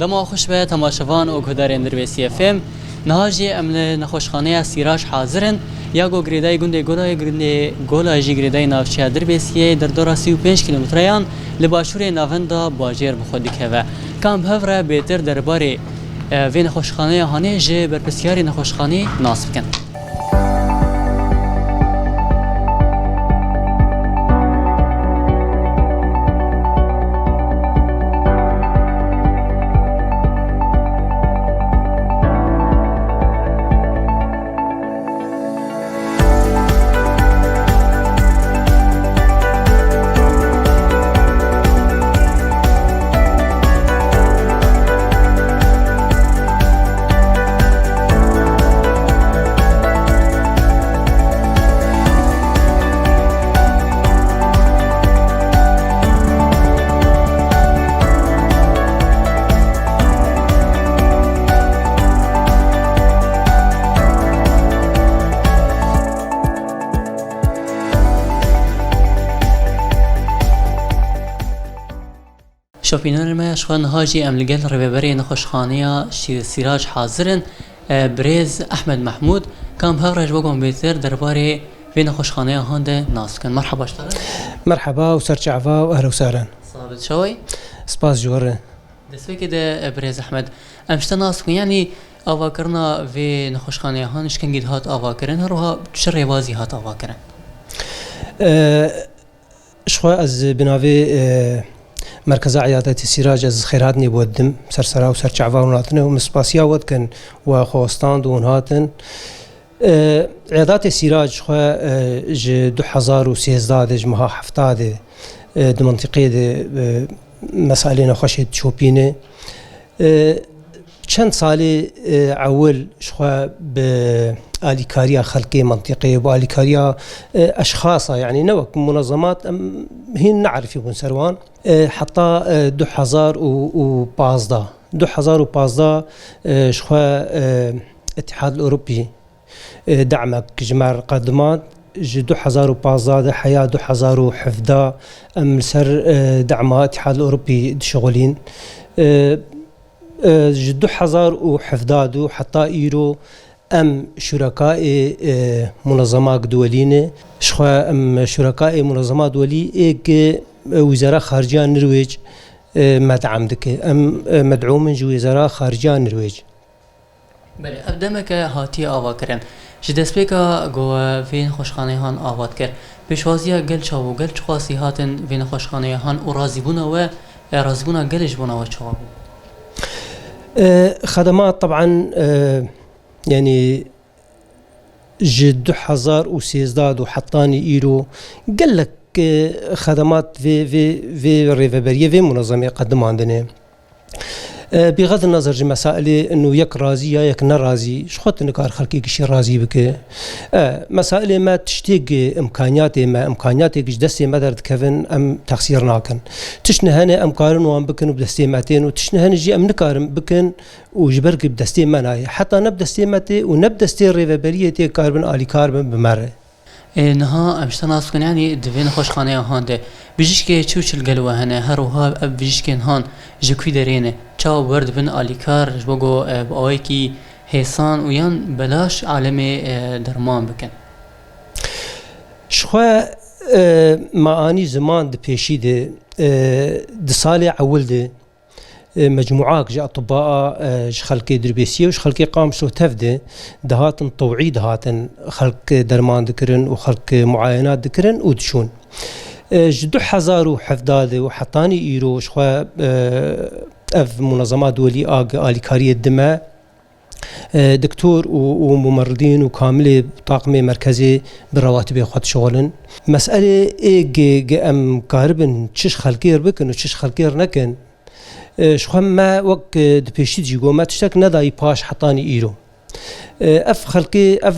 دما خوش به تماشاوان و گهدارین درویسی FM نهاجی امن نخوشخانه سیراج حاضرن یا گو گریدای گنده گولای جی گریدای نافچه درویسی در دورا 35 کیلومتریان لباشور ناوندا باجر بخودی که و کام هفره بهتر درباره وی نخوشخانه هانه جه بر بسیاری نخوشخانه ناصب کن. شوپینر ما شخوان هاجی املگل رببری نخوشخانه سیراج حاضرن برز احمد محمود کام هفرج بگم بهتر درباره وی نخوشخانه هانده ناس کن. مرحبا اشتغل. مرحبا وسرچعفا واهلا وسهلا. صابت شوي. سپاس جوره. دسوی كده برز احمد امشتا ناس کن یعنی آوا کرنا وی نخوشخانه هانش کنگید هات آوا کرن هروها چه روازی هات آوا کرن؟ شخوا از بناوی مركز عيادة سیراج از خیرات نبودم سرسرا و سرچعفا وناتنه و مسپاسیا ود کن و خوستان دون هاتن عيادات سیراج خو ج 2013 جمها حفتاده د منطقه د مسائلنا خوشت شوبينه چند سالی اول شخوا بآلیکاریا خلقی منطقه و آلیکاریا اشخاص يعني نوك منظمات هن نعرف يكون سروان حتى 2015 شخوا اتحاد الاوروبي دعمك جمار قدمات 2015 حياة 2017 ام سر دعم اتحاد الاوروبي شغلين 2017 حتى ايرو ام شركاء منظمات دولية شخوا ام شركاء منظمات دولية ايك وزارة خارجية النرويج مدعم دك ام مدعوم من وزارة خارجية النرويج. بله ابدمك هاتي آوا کرن جدست بکا گو وین خوشخانه هان آواد کر پیشوازی گل چاو گل چخواسی هاتن وین خوشخانه هان و رازیبونا و رازیبونا گلش بونا و چاو خدمات طبعا يعني جد 2013 وحطاني ايرو قال لك خدمات في ريفابريه في منظمه قدم عندنا بغض النظر جي مسائل انه يك راضي يا يك نراضي شخوت نكار خلقي شي راضي بك مسائل ما تشتيق امكانياتي ما امكانياتي دستي ما درت كفن ام تقصير ناكن تشنه هنا ام قارن وام بكن بدستي ماتين وتشنه هنا جي ام نكارم بكن وجبرك بدستي مناي حتى نبدستي ماتي ونبدستي ريفابريتي كاربن الي كاربن بمره نها امشتا ناس کن یعنی دوین خوشخانه هانده بیشش که چوچل گلوه هنه هروها بیشش که هان جکوی درینه چاو برد بن آلیکار بگو با کی حسان و یان بلاش عالم درمان بکن. شخوا معانی زمان د پیشی د سال اول ده مجموعات جاء أطباء خلق دربيسية وش خلق قام شو تفده دهاتن طوعي دهاتن خلق درمان ذكرن وخلق معاينات ذكرن ودشون جدو حزارو حفداده وحطاني إيرو شخوا أف منظمات دولي آليكارية الدماء دكتور وممرضين وكاملة طاقم مركزي بالرواتب خد شغلن مسألة إيه أم كاربن تشش خلقير بكن وتشش خلقير نكن شخوا ما وقت دبيشي جيجو ما تشتك نداي باش حطاني إيرو اف خلقي اف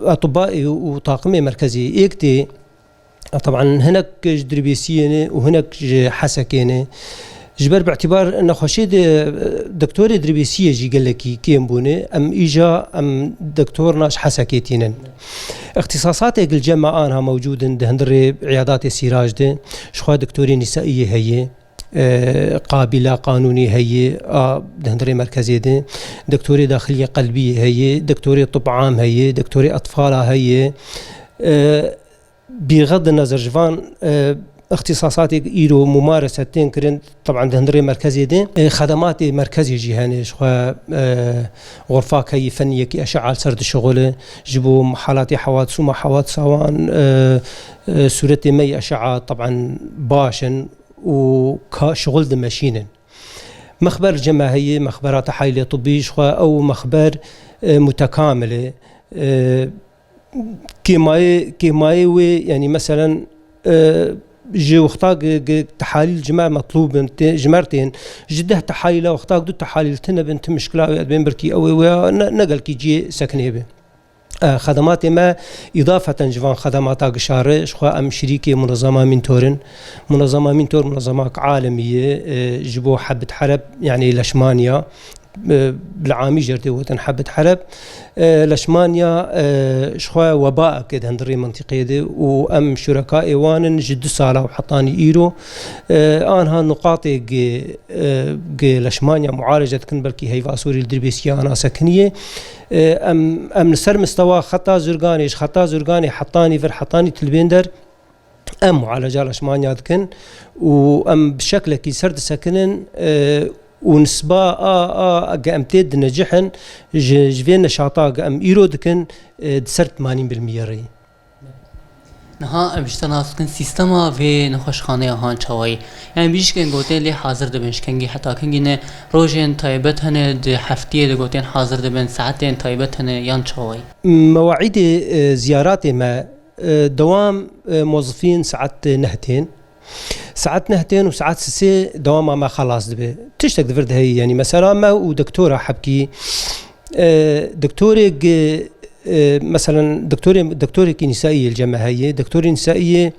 اطبائي وطاقمي مركزي ايكتي طبعا هناك دربيسيني وهناك حسكيني جبر باعتبار ان خشيد دكتور دربيسيه جي قال لك كيم بوني ام اجا ام دكتور ناش حسكيتين اختصاصاتك الجامعه انها موجوده عند عيادات السراج دي شخوا دكتوري نسائيه هي قابلة قانوني هي دهندري مركزي دي دكتوري داخلية قلبية هي دكتوري طب عام هي دكتوري أطفال هي بغض النظر جوان اختصاصاتي إيرو ممارسة تنكرن طبعا دهندري مركزي دي خدمات مركزي جهاني شخوا غرفاك هي فنية كي أشعال سرد الشغل جبو محالاتي حوادث وما حوادث سوان سورتي مي أشعة طبعا باشن وشغل دمشينن مخبر جماهية مخبرات حيلة طبية شخوا أو مخبر متكاملة كيماوي يعني مثلا جي واختاق تحاليل جماع مطلوب جمرتين جده تحاليل واختاق دو تحاليل تنا بنت مشكلة بين بركي أو نقل كي جي سكنه به خدمات ما إضافة جوان خدمات قشارة شخوا أم شريكة منظمة منظمة عالمية جبو حبة حرب يعني لشمانيا بالعامي جرتي وطن حبة حرب لشمانيا شخوا وباء كده هندري منطقية دي وأم شركاء إيوان جد صالة وحطاني إيرو آنها نقاطي جي لشمانيا معالجة كن بلكي هي فاسوري الدربيسية أنا سكنية أم نسر مستوى خطا زرقاني حطاني حطاني تلبيندر أم معالجة لشمانيا كن وأم بشكل كي سرد سكنن ونسبة قام تيد نجحن جفين نشاطا قام إيرودكن دسرت 80% ري نها بجتناس كن سيستما في نخوش خانه هان چاوي يعني بيش كن گوتين لي حاضر دبنش كنگي حتى كنگي روجين تايبت هن د هفتيه د گوتين حاضر دبن ساعتين تايبت هن يان چاوي مواعيد زيارات ما دوام موظفين ساعات نهتين وساعات سي دوام ما خلاص دبي تشتك دفرد هي يعني مثلا ما ودكتوره حبكي دكتوري مثلا دكتوري نسائيه الجماهيه دكتوري نسائيه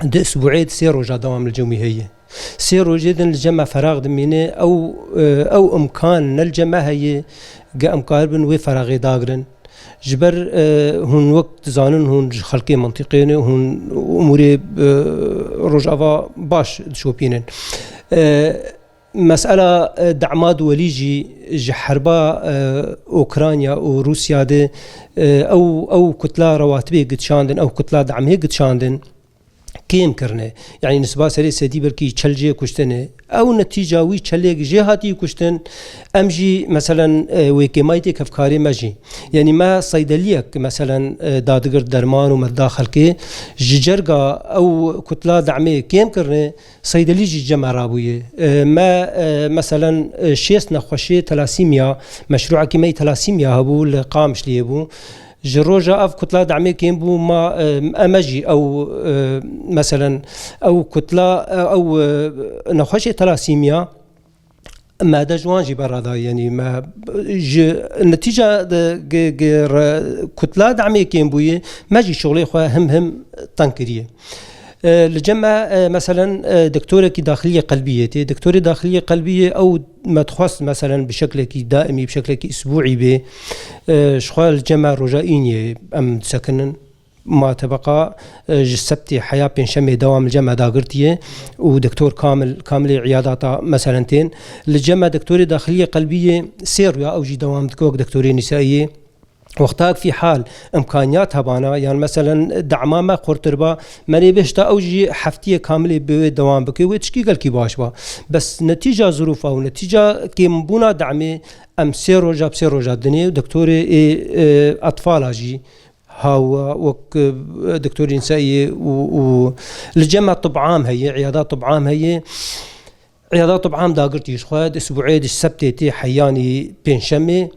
د اسبوعين سيروجا دوام الجمهوريه سيروجا الجمع فراغ دمينه او امكان الجماهيه قام قاربن وفراغ داغرن جبر هون وقت زانن هون خلقي منطقين هون اموري رجعوا باش شوبينن مسألة دعمات وليجي حربا أوكرانيا وروسيا دي أو كتلة رواتبية قد شاندن أو كتلة دعمية قد شاندن كيم كرنه يعني نسبة سري سدي بركي تشلجي كشتنه أو نتيجة وي تشلج جهاتي كشتن أمجي مثلا ويكيمايتي كفكاري ماجي يعني ما صيدليك مثلا دادقر درمان ومداخل كي جرجا أو كتلة دعمية كيم كرنه صيدلي جمع رابوية ما مثلا شيس نخوشي تلاسيميا مشروع كيماي تلاسيميا هبو لقامش ليبو جروجا أف كتلة دعمية كيمبو ما أمجي أو مثلا أو كتلة أو نخوشي تلاسيميا ما دا جوانجي برادا يعني ما النتيجة كتلة دعمية كيمبوية ماجي شغلي خواه هم تنكرية لجمع مثلا دكتورة داخلية قلبية دكتورة داخلية قلبية أو ما تخص مثلا بشكل دائمي بشكل أسبوعي به شخوال الجمع رجائيني أم سكنن ما تبقى جسبتي حياة بين شمي دوام الجمع داقرتيه ودكتور كامل عيادات مثلا تين للجمع دكتورة داخلية قلبية سير أو جي دوام دكتورة نسائية وقتاك في حال إمكانيات هبانا يعني مثلا دعمامة قرطربا ماني بيشتا أوجي حفتية كاملة بدوام بكي ويتشكي قال كي باشبا بس نتيجة ظروفها ونتيجة كي مبونا دعمي أم سيروجا دنيا ودكتوري أطفال جي هاو وك دكتوري نسائي ولجمع طب عام هي عيادات طب عام هي عيادات طب عام داقرتي شخواد اسبوعي السبتي حياني بين شمي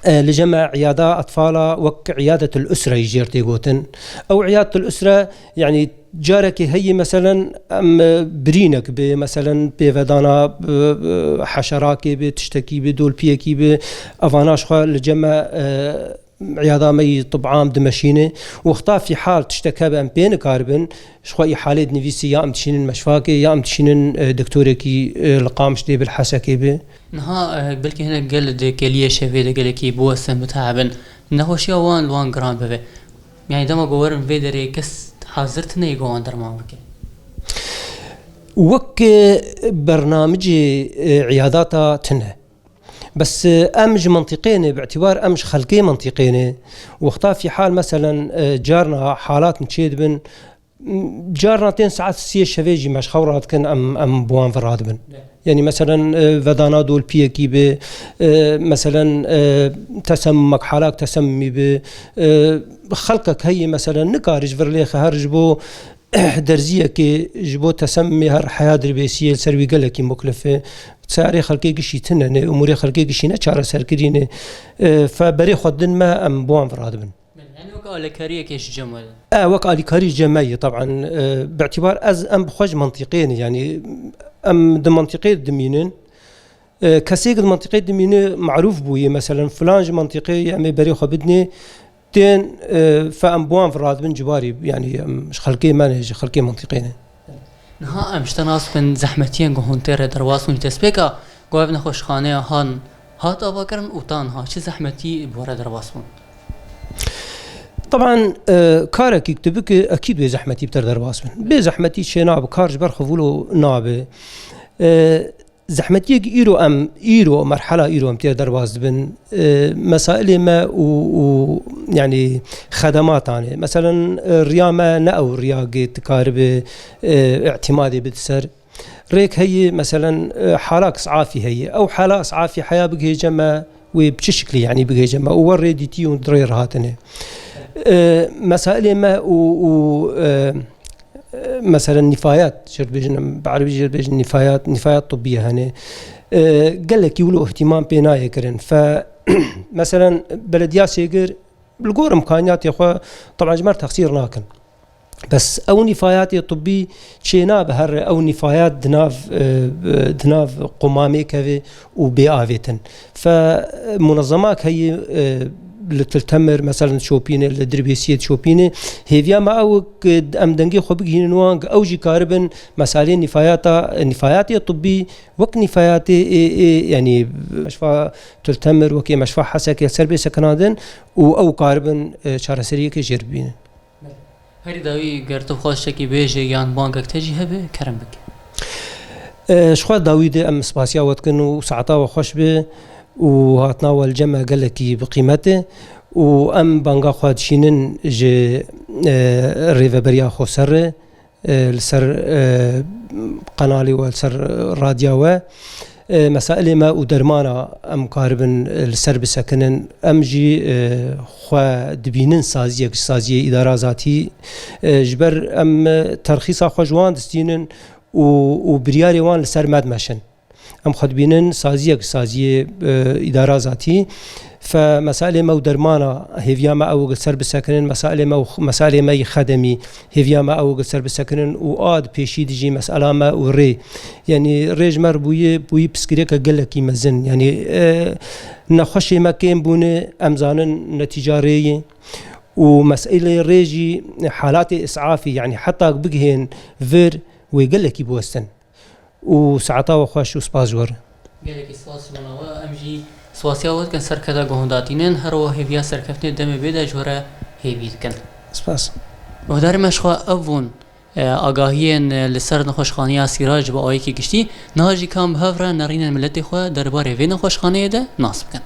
لجمع عيادة أطفال وك عيادة الأسرة يجيرتي قوتن أو عيادة الأسرة يعني جارك هي مثلا برينك مثلا بفدانا حشراك بتشتكي بدول بيكي بأفاناش خال لجمع عيادة مي طبعام دمشينة واختار في حال تشتكى بأم بين كاربن شوي حالة نفسية يا أم تشينن مشفاكي يا أم تشينن دكتوركي لقامش دي بالحسكي به نها بلكي هنا قال كلية شفيدة قال كي بوسن متعبن نهو شيء وان جرام به يعني دما جورن فيدري كس حاضرتنا يجوان درمامك وك برنامج عيادات تنه بس أمج منطقين باعتبار أمج خلقي منطقين واختار في حال مثلا جارنا حالات متشيد بن جارنا 2 ساعات سي شفيجي مش خورات كان ام بوان فراد بن يعني مثلا فدانا دول بيكي ب مثلا تسمك حالك تسمي ب خلقك هي مثلا نكارج فرلي خارج بو درزيه كي جبو تسمي هر حياه دربيسيه سروي قالك مكلفه ساري خلقي قشي تنن اموري خلقي قشي نشاره سركرين فبري خدن ما ام بوان فراد بن يعني وقال كاريه كيش جمل وقال كاري جمعي طبعا باعتبار از ام بخوج منطقين يعني ام د منطقه دمينن كسيق المنطقه دمينه معروف بويه مثلا فلان منطقه يعني بري خبدني تين فام بوان فراد بن جباري يعني مش خلقي مانج خلقي منطقين نها مش تناس بن زحمتين هون تر درواس ونتسبيكا قوابنا خوش خانه هان هات اباكرن وطان ها شي زحمتي بورا درواسون طبعا كارك يكتبك اكيد بزحمتي بتر درواس بزحمتي شناب كارج برخفولو نابه زحمتي ايرو مرحله ايرو امتير درواز بن مسائل ما و يعني خدمات يعني مثلا ريامه ناو رياقه تكارب اعتمادي بتسر ريك هي مثلا حالات اسعافي هي او حاله اسعافي حياه بقي جما وبشكل يعني بقي جما ورديتي ودرير هاتنه مسائل ما مثلا نفايات شربيجن بعربي شربيجن نفايات طبيه هنا قال لك يولو اهتمام بنايه كرن فمثلا بلديات سيجر بالقور امكانيات يا اخوه طبعا جمار تقصير ناكن بس او نفايات طبي شينا بهر او نفايات دناف قمامي كذا وبيافيتن فمنظمات هي لتلتمر مثلا شوبينه لدربيسيه شوبينه هيفيا ما او ام دنگي خو بگين نوان او جي كاربن مسالي نفايات طبي وك نفايات يعني مشفى تلتمر وكي مشفى حسك سربي سكنادن او كاربن شارسريه كي جربين هري داوي گرتو خوشکی بيجي يان بانك تجي هبه كرم بك شخوا داوود ام سباسيا وتكن وساعتا وخوش به وهاتنا والجمع قال لك بقيمته وام بانغا خوادشينن ج ريفبريا خسر لسر قنالي والسر راديو مسائل ما ودرمانا ام قاربن لسر بسكنن ام جي خو دبينن سازيه اداره ذاتي جبر ام ترخيص خوجوان دستينن وبرياري وان لسر مدمشن ام خد بينن سازيه اداره ذاتي فمسائل ما ودرمانا هيفيا ما او سر بسكنن مسائل ما خدمي هيفيا ما او سر بسكنن واد بيشي دجي مساله ما وري يعني ريج مربويه بسكريكا قالكي مزن يعني نخشي ما كان بونه امزانن نتيجاريه ومسائل ريجي حالات اسعافي يعني حتى بقهن فير ويقلكي بوستن وساعتا وخواش وسبازور قالك سواس بنوا امجي سواسياوت كان سركدا غونداتينن هرو هيفيا سركفتني دم بيدا جورا هيبيت كان سپاس ودار مشخوا اون آگاهیان لسر نخوشخانه سیراج با آیی که گشتی نهاجی کام هفره نرین ملت خو درباره وی نخوشخانه ده نصب کن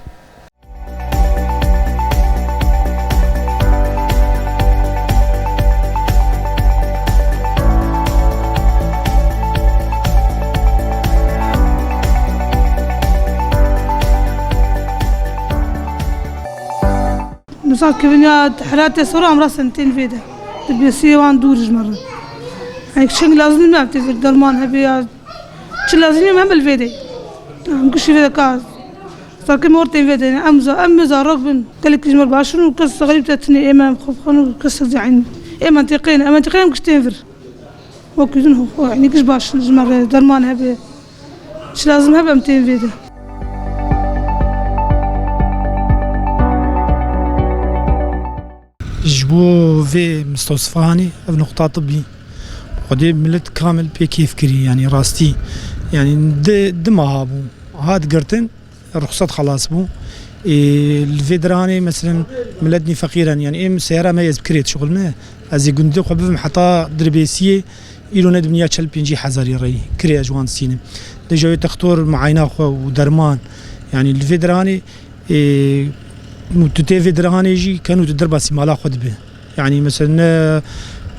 نصاب كبنيات حالات صورة عمرها 2 سنين فيدا تبيسي وان دورج مرة هيك شن لازم ما بتقدر درمان هبيا شن لازم ما بالفيدا مكشي فيدا كاز صار كم مرتين فيدا أمزا رغبن قالك جمر باشون وقصة غريبة تتني إمام خفخان وقصة زعين إمام تقين مكشتين فر وكذن هو يعني كش باش جمر درمان هبيا شن لازم هبيا 200 فيدا جبو في مستوصفاني في نقطة طبي ودي ملت كامل بكيف كري يعني راستي يعني دمها بو هاد قرتن رخصت خلاص بو الفيدراني مثلا ملتني فقيرا يعني سيارة ما يذكريت شغل ما ازي قندق وبفهم حتى دربيسية إلو ندمنيا تشل بينجي حزاري ري كريا جوان سينم دجاوي تختار معاينة خو ودرمان يعني الفيدراني تتي فيدراني يجي كانوا تدرب سيمالا خد به يعني مثلا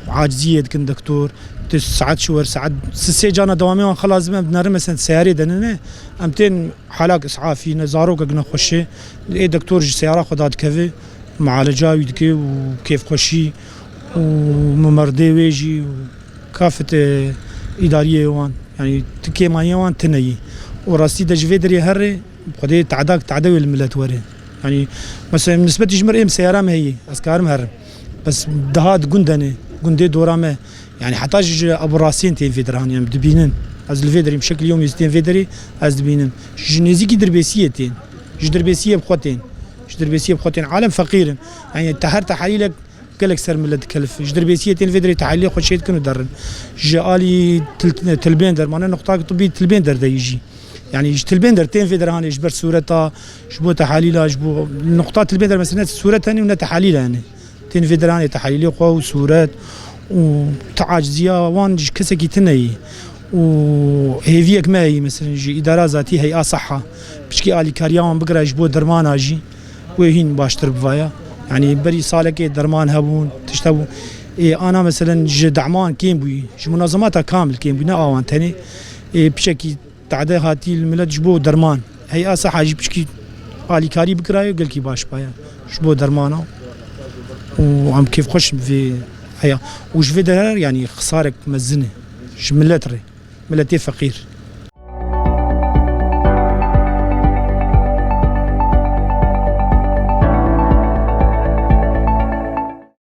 عاجزية كن دكتور ساعات شهور ساعات سجانا دوامي خلاص بنار مثلا سياري دننا امتين حالات اسعافي نزارو كنا خوشي اي دكتور سياره خدات كفي معالجه ويدكي وكيف خوشي وممردي ويجي وكافه اداريه وان يعني تكي مايا وان تني وراستي دجفي دري هري بقدي تعداوي الملت وري يعني مثلا بالنسبه تجمر ام سياره ما هي اسكار مهر بس دهات قندي دورامه يعني حتى ابو راسين تين فيدران يعني دبينن از الفيدري بشكل يومي يستين فيدري از دبينن جنيزيكي دربيسيتين دربيسيه بخوتين عالم فقير يعني تهر تحاليلك قالك سر من تكلف دربيسيتين فيدري تحاليل خشيت كانوا درن جالي تلبين در معنا نقطه طبي تلبين در يجي يعني تلبين در تين فيدران يجبر صورتها جبو تحاليلها جبو نقطات البين مثلا صوره ثانيه ونا تحاليلها يعني تين فيدران تحاليل قوه وصورات وتعاجزية وان كسكي تني وهيفيك ماي مثلا جي إدارة ذاتي هي صحة بشكي آلي كاريان بقرا يجبو درمان اجي وهين باشتر بفايا يعني بري صالك درمان هبون تشتبو انا مثلا جي دعمان كيم بوي جي منظماتها كامل كيم بوي ناوان تاني بشكي تعدي هاتي الملت جبو درمان هي صحة جي بشكي آلي كاري بقرا يقول كي باش بايا جبو درمانه وعم كيف خوش في هيا وش في دهر يعني خسارك مزنه ملتري ملتي فقير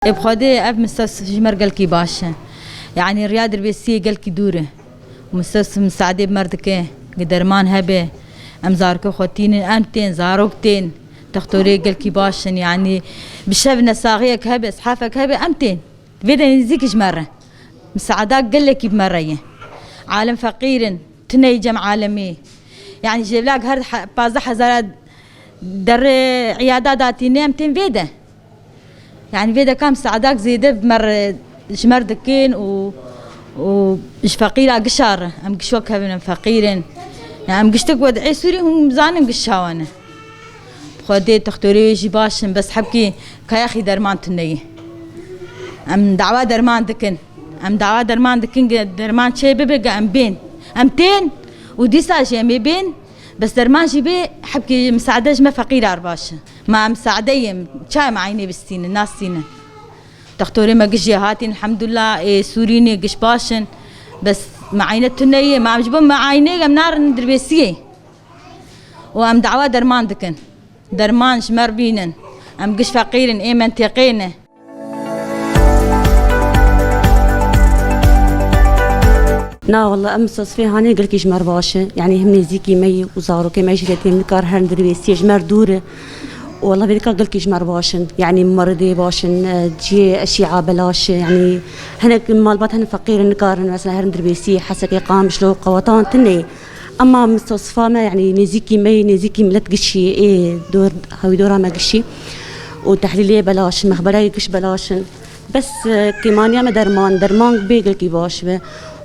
بخدي اب مستوصف جمر قال كي باشا يعني الرياض البيسيه قال كي دوره ومستوصف مساعده بمردكه قدرمان هبه امزارك خوتين امتين زاروكتين تختوري قال كي باشا يعني بشبنا صاغيك هبه اصحافك هبه امتين فيدا يزيكش مرة مساعدات قال لك بمرة عالم فقير تنيجم عالمي يعني جيب لك هر بازا حزارات در عيادات نيمتين فيدا يعني فيدا كم مساعدات زيادة بمرة جمر دكين وش فقيرة قشارة ام قشوك هبنا فقيرين يعني ام قشتك ودعي سوري هم زانم قشاوانا خدي تختوري يجي باشن بس حبكي كياخي درمان تنيه ام دعوة درمان دكن درمان شيء ببقى ام بين امتين ودي ساجي امي بين بس درمان جيبي حبكي مساعدة ما فقير ارباشة ما مساعدة شاي معيني بالسين الناس سينا تختوري ما قش هاتين الحمد لله سوريني قش باشن بس معينة تنية ما عم معينة ام نار ندربيسية وام دعوة درمان دكن درمان شمر بينن ام قش فقيرن منطقينه نا والله امس في هاني قال كي جمر باشا يعني هم زيكي مي وزارو كي ماشي تيم كار هندر بيسي جمر دوره والله بدك قال كي جمر باشن يعني مرضي باشن جي اشياء بلاش يعني هناك مالبات هن فقير نكار مثلا هندر بيسي حسك يقام شلو قوطان تني اما مستصفى ما يعني نزيكي ملت قشي دور هاوي دورها ما قشي وتحليليه بلاش مخبراي قش بلاشن بس كيمانيا ما درمان بيقل كي باش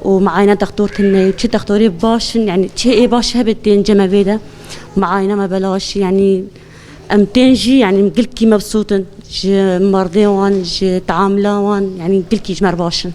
ومعاينة دكتور كني وشي دكتوري باش يعني شيء باش هبتين جما فيدا معاينة ما بلاش يعني امتنجي يعني قلت كي مبسوطن مرضي وان تعاملا وان يعني قلت كي جمر باشن